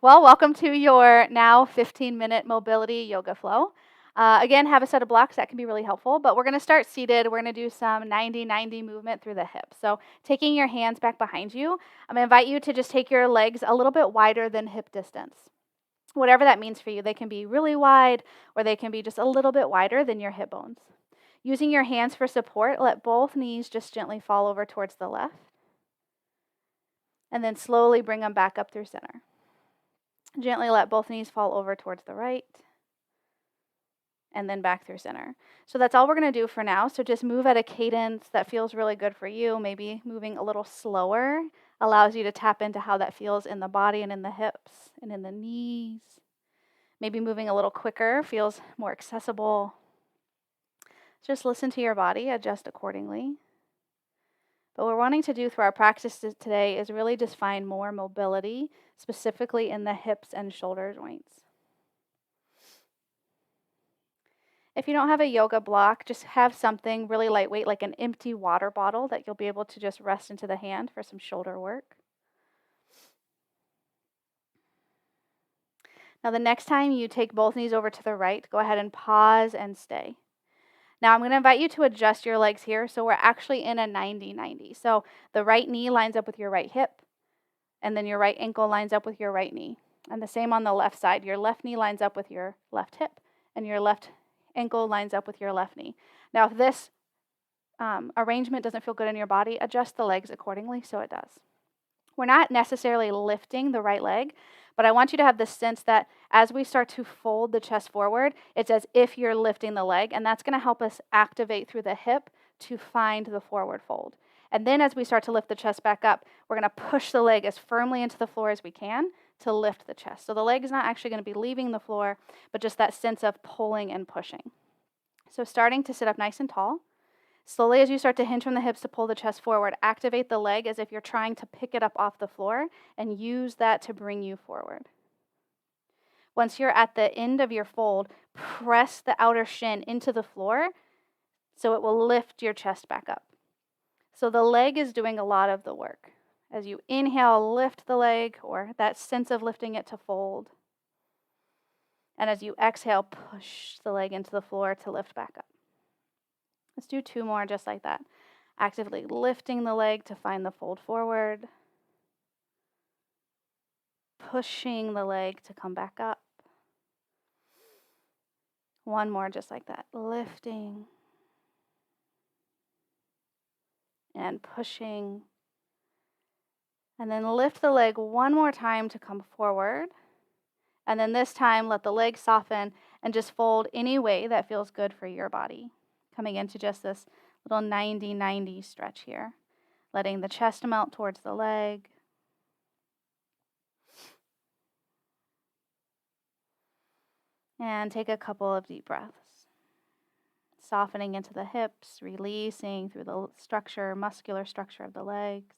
Well, welcome to your now 15-minute mobility yoga flow. Again, have a set of blocks that can be really helpful, but we're going to start seated. We're going to do some 90-90 movement through the hips. So, taking your hands back behind you, I'm going to invite you to just take your legs a little bit wider than hip distance. Whatever that means for you, they can be really wide or they can be just a little bit wider than your hip bones. Using your hands for support, let both knees just gently fall over towards the left, and then slowly bring them back up through center. Gently let both knees fall over towards the right, and then back through center. So that's all we're going to do for now. So just move at a cadence that feels really good for you. Maybe moving a little slower allows you to tap into how that feels in the body and in the hips and in the knees. Maybe moving a little quicker feels more accessible. Just listen to your body, adjust accordingly. But what we're wanting to do through our practices today is really just find more mobility, specifically in the hips and shoulder joints. If you don't have a yoga block, just have something really lightweight, like an empty water bottle that you'll be able to just rest into the hand for some shoulder work. Now, the next time you take both knees over to the right, go ahead and pause and stay. Now, I'm going to invite you to adjust your legs here. So we're actually in a 90-90. So the right knee lines up with your right hip, and then your right ankle lines up with your right knee. And the same on the left side. Your left knee lines up with your left hip, and your left ankle lines up with your left knee. Now, if this arrangement doesn't feel good in your body, adjust the legs accordingly so it does. We're not necessarily lifting the right leg, but I want you to have the sense that as we start to fold the chest forward, it's as if you're lifting the leg, and that's going to help us activate through the hip to find the forward fold. And then as we start to lift the chest back up, we're going to push the leg as firmly into the floor as we can to lift the chest. So the leg is not actually going to be leaving the floor, but just that sense of pulling and pushing. So starting to sit up nice and tall. Slowly, as you start to hinge from the hips to pull the chest forward, activate the leg as if you're trying to pick it up off the floor and use that to bring you forward. Once you're at the end of your fold, press the outer shin into the floor so it will lift your chest back up. So the leg is doing a lot of the work. As you inhale, lift the leg, or that sense of lifting it to fold. And as you exhale, push the leg into the floor to lift back up. Let's do 2 more just like that. Actively lifting the leg to find the fold forward. Pushing the leg to come back up. 1 more just like that. Lifting. And pushing. And then lift the leg 1 more time to come forward. And then this time, let the leg soften and just fold any way that feels good for your body. Coming into just this little 90-90 stretch here. Letting the chest melt towards the leg. And take a couple of deep breaths. Softening into the hips, releasing through the muscular structure of the legs.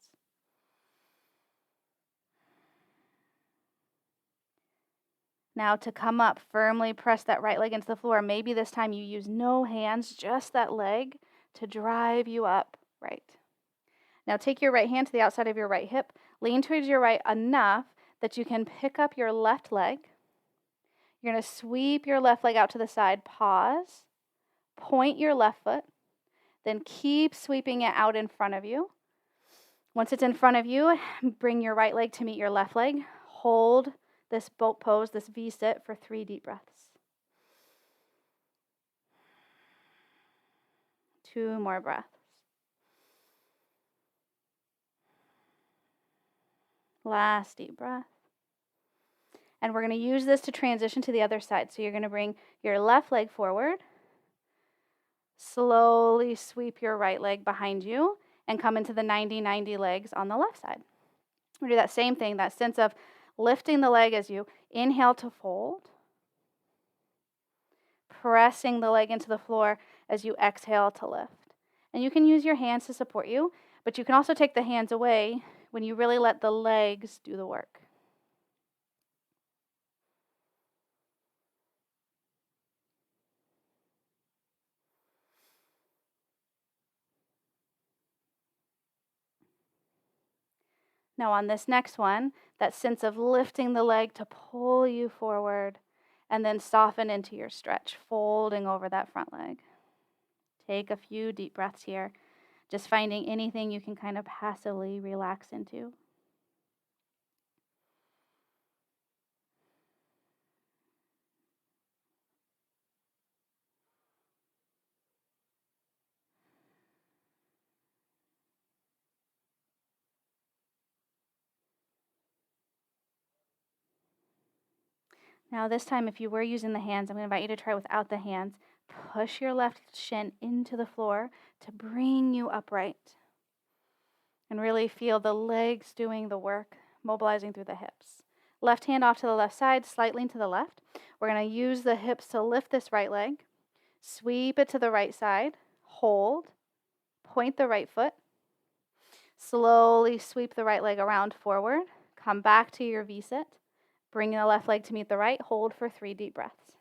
Now to come up, firmly press that right leg into the floor. Maybe this time you use no hands, just that leg to drive you up right. Now take your right hand to the outside of your right hip. Lean towards your right enough that you can pick up your left leg. You're going to sweep your left leg out to the side. Pause. Point your left foot. Then keep sweeping it out in front of you. Once it's in front of you, bring your right leg to meet your left leg. Hold this boat pose, this V-sit, for 3 deep breaths. 2 more breaths. Last deep breath. And we're going to use this to transition to the other side. So you're going to bring your left leg forward. Slowly sweep your right leg behind you and come into the 90-90 legs on the left side. We do that same thing, that sense of lifting the leg as you inhale to fold. Pressing the leg into the floor as you exhale to lift. And you can use your hands to support you, but you can also take the hands away when you really let the legs do the work. Now on this next one, that sense of lifting the leg to pull you forward and then soften into your stretch, folding over that front leg. Take a few deep breaths here, just finding anything you can kind of passively relax into. Now this time, if you were using the hands, I'm going to invite you to try without the hands. Push your left shin into the floor to bring you upright. And really feel the legs doing the work, mobilizing through the hips. Left hand off to the left side, slightly to the left. We're going to use the hips to lift this right leg. Sweep it to the right side. Hold. Point the right foot. Slowly sweep the right leg around forward. Come back to your V-sit. Bring the left leg to meet the right. Hold for 3 deep breaths.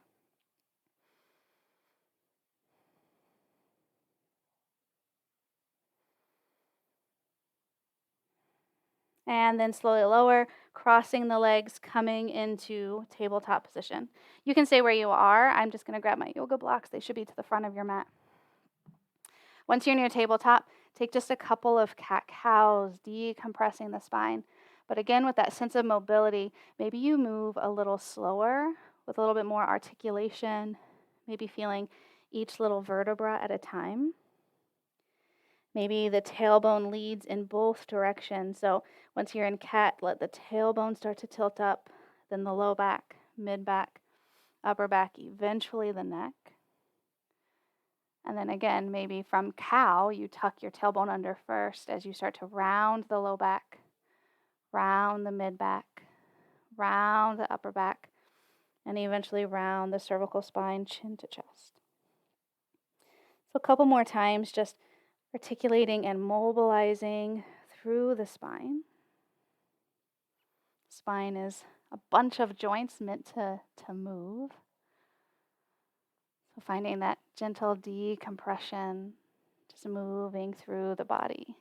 And then slowly lower, crossing the legs, coming into tabletop position. You can stay where you are. I'm just going to grab my yoga blocks. They should be to the front of your mat. Once you're in your tabletop, take just a couple of cat-cows, decompressing the spine. But again, with that sense of mobility, maybe you move a little slower with a little bit more articulation, maybe feeling each little vertebra at a time. Maybe the tailbone leads in both directions. So once you're in cat, let the tailbone start to tilt up, then the low back, mid back, upper back, eventually the neck. And then again, maybe from cow, you tuck your tailbone under first as you start to round the low back, round the mid back, round the upper back, and eventually round the cervical spine, chin to chest. So a couple more times, just articulating and mobilizing through the spine. Spine is a bunch of joints meant to move. So finding that gentle decompression, just moving through the body.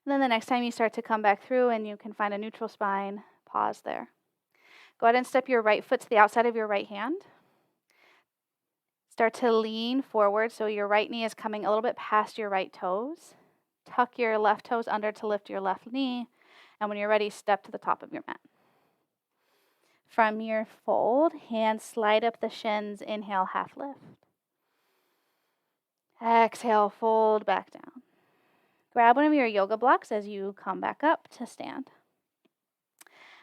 And then the next time you start to come back through and you can find a neutral spine, pause there. Go ahead and step your right foot to the outside of your right hand. Start to lean forward so your right knee is coming a little bit past your right toes. Tuck your left toes under to lift your left knee. And when you're ready, step to the top of your mat. From your fold, hands slide up the shins. Inhale, half lift. Exhale, fold back down. Grab one of your yoga blocks as you come back up to stand.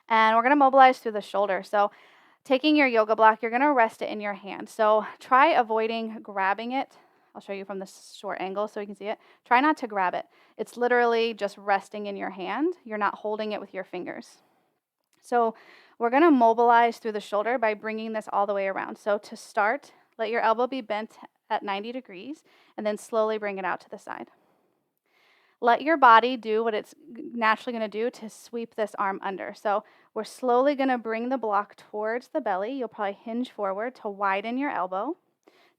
And we're going to mobilize through the shoulder. So taking your yoga block, you're going to rest it in your hand. So try avoiding grabbing it. I'll show you from this short angle so you can see it. Try not to grab it. It's literally just resting in your hand. You're not holding it with your fingers. So we're going to mobilize through the shoulder by bringing this all the way around. So to start, let your elbow be bent at 90 degrees and then slowly bring it out to the side. Let your body do what it's naturally going to do to sweep this arm under. So we're slowly going to bring the block towards the belly. You'll probably hinge forward to widen your elbow.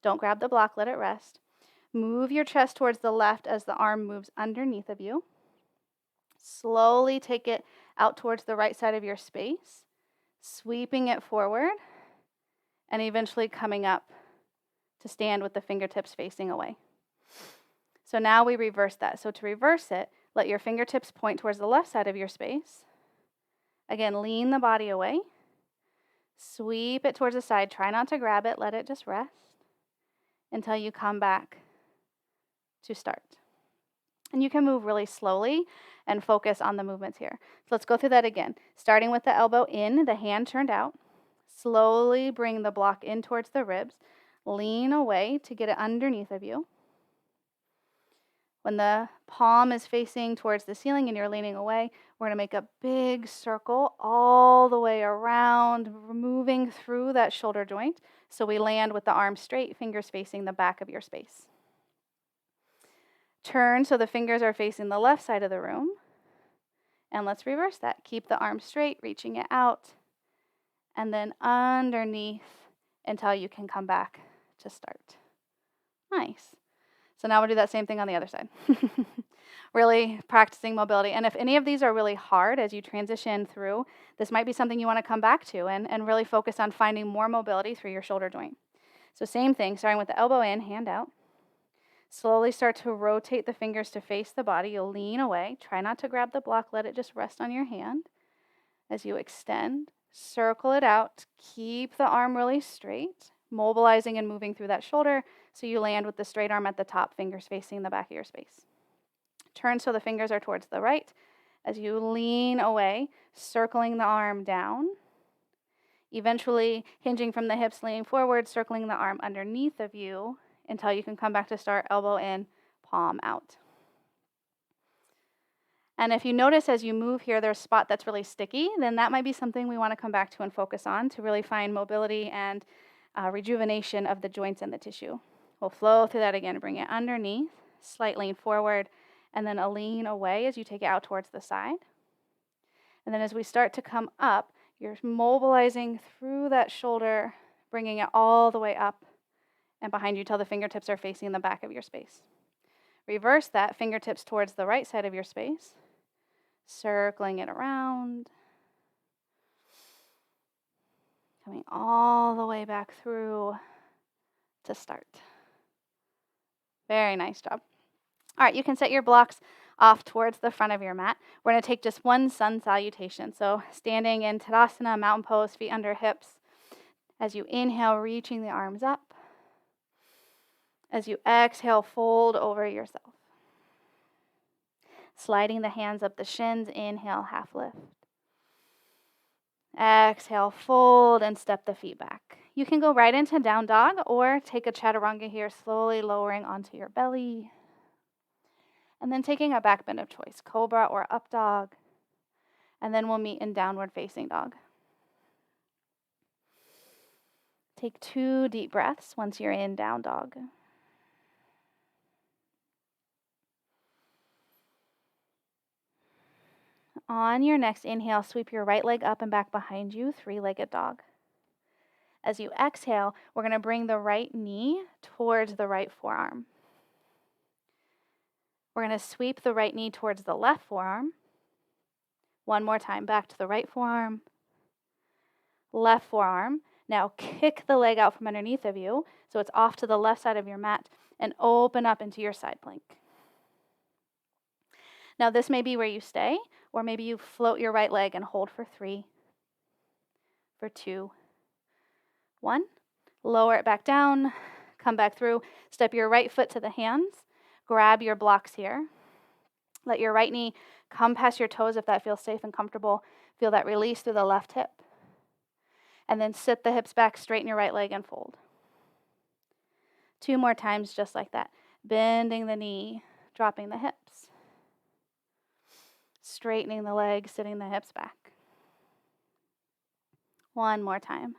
Don't grab the block, let it rest. Move your chest towards the left as the arm moves underneath of you. Slowly take it out towards the right side of your space, sweeping it forward, and eventually coming up to stand with the fingertips facing away. So now we reverse that. So to reverse it, let your fingertips point towards the left side of your space. Again, lean the body away. Sweep it towards the side. Try not to grab it. Let it just rest until you come back to start. And you can move really slowly and focus on the movements here. So let's go through that again. Starting with the elbow in, the hand turned out. Slowly bring the block in towards the ribs. Lean away to get it underneath of you. When the palm is facing towards the ceiling and you're leaning away, we're going to make a big circle all the way around, moving through that shoulder joint. So we land with the arms straight, fingers facing the back of your space. Turn so the fingers are facing the left side of the room. And let's reverse that. Keep the arms straight, reaching it out. And then underneath until you can come back to start. Nice. So now we'll do that same thing on the other side. really practicing mobility. And if any of these are really hard as you transition through, this might be something you want to come back to and really focus on finding more mobility through your shoulder joint. So same thing, starting with the elbow in, hand out. Slowly start to rotate the fingers to face the body. You'll lean away. Try not to grab the block. Let it just rest on your hand. As you extend, circle it out. Keep the arm really straight, mobilizing and moving through that shoulder so you land with the straight arm at the top, fingers facing the back of your space. Turn so the fingers are towards the right. As you lean away, circling the arm down. Eventually hinging from the hips, leaning forward, circling the arm underneath of you until you can come back to start elbow in, palm out. And if you notice as you move here, there's a spot that's really sticky, then that might be something we want to come back to and focus on to really find mobility and rejuvenation of the joints and the tissue. We'll flow through that again, bring it underneath, slight lean forward, and then a lean away as you take it out towards the side. And then as we start to come up, you're mobilizing through that shoulder, bringing it all the way up and behind you till the fingertips are facing the back of your space. Reverse that, fingertips towards the right side of your space, circling it around, coming all the way back through to start. Very nice job. All right, you can set your blocks off towards the front of your mat. We're going to take just one sun salutation. So standing in Tadasana, mountain pose, feet under hips. As you inhale, reaching the arms up. As you exhale, fold over yourself. Sliding the hands up the shins, inhale, half lift. Exhale, fold and step the feet back. You can go right into down dog or take a chaturanga here, slowly lowering onto your belly. And then taking a back bend of choice, cobra or up dog. And then we'll meet in downward facing dog. Take 2 deep breaths once you're in down dog. On your next inhale, sweep your right leg up and back behind you, 3-legged dog. As you exhale, we're going to bring the right knee towards the right forearm. We're going to sweep the right knee towards the left forearm. One more time, back to the right forearm, left forearm. Now kick the leg out from underneath of you, so it's off to the left side of your mat, and open up into your side plank. Now this may be where you stay, or maybe you float your right leg and hold for 3, for 2, 1. Lower it back down, come back through, step your right foot to the hands, grab your blocks here. Let your right knee come past your toes if that feels safe and comfortable. Feel that release through the left hip. And then sit the hips back, straighten your right leg and fold. 2 more times just like that. Bending the knee, dropping the hips. Straightening the leg, sitting the hips back. 1 more time.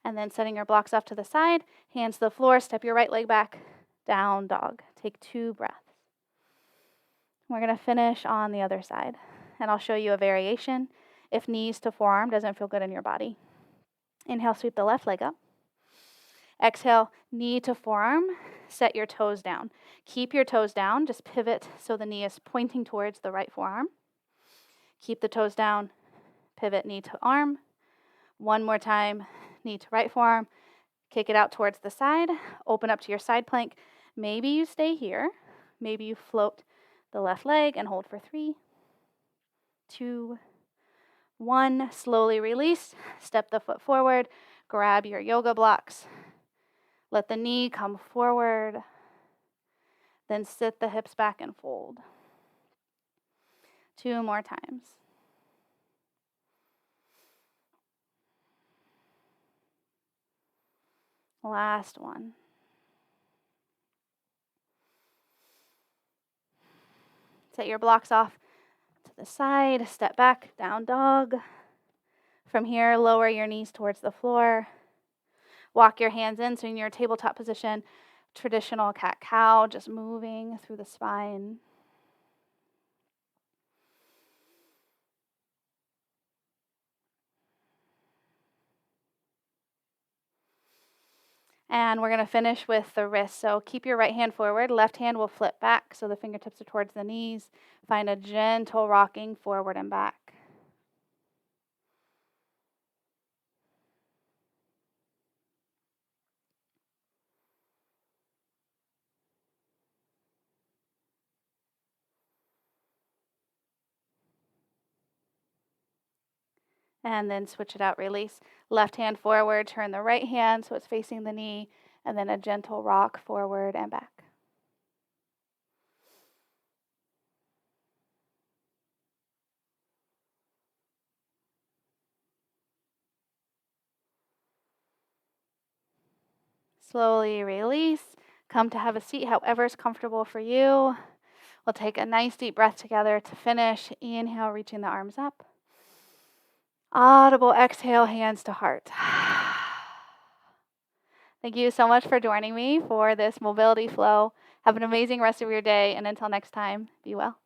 And then setting your blocks off to the side, hands to the floor, step your right leg back, down dog. Take 2 breaths. We're going to finish on the other side, and I'll show you a variation if knees to forearm doesn't feel good in your body. Inhale, sweep the left leg up. Exhale, knee to forearm, set your toes down. Keep your toes down, just pivot so the knee is pointing towards the right forearm. Keep the toes down, pivot knee to arm. 1 more time, knee to right forearm. Kick it out towards the side, open up to your side plank. Maybe you stay here. Maybe you float the left leg and hold for 3, 2, 1. Slowly release, step the foot forward, grab your yoga blocks. Let the knee come forward, then sit the hips back and fold. 2 more times. Last one. Set your blocks off to the side, step back, down dog. From here, lower your knees towards the floor. Walk your hands in, so in your tabletop position, traditional cat-cow, just moving through the spine. And we're going to finish with the wrist. So keep your right hand forward. Left hand will flip back so the fingertips are towards the knees. Find a gentle rocking forward and back. And then switch it out, release. Left hand forward, turn the right hand so it's facing the knee, and then a gentle rock forward and back. Slowly release. Come to have a seat, however is comfortable for you. We'll take a nice deep breath together to finish. Inhale, reaching the arms up. Audible exhale, hands to heart. Thank you so much for joining me for this mobility flow. Have an amazing rest of your day, and until next time, be well.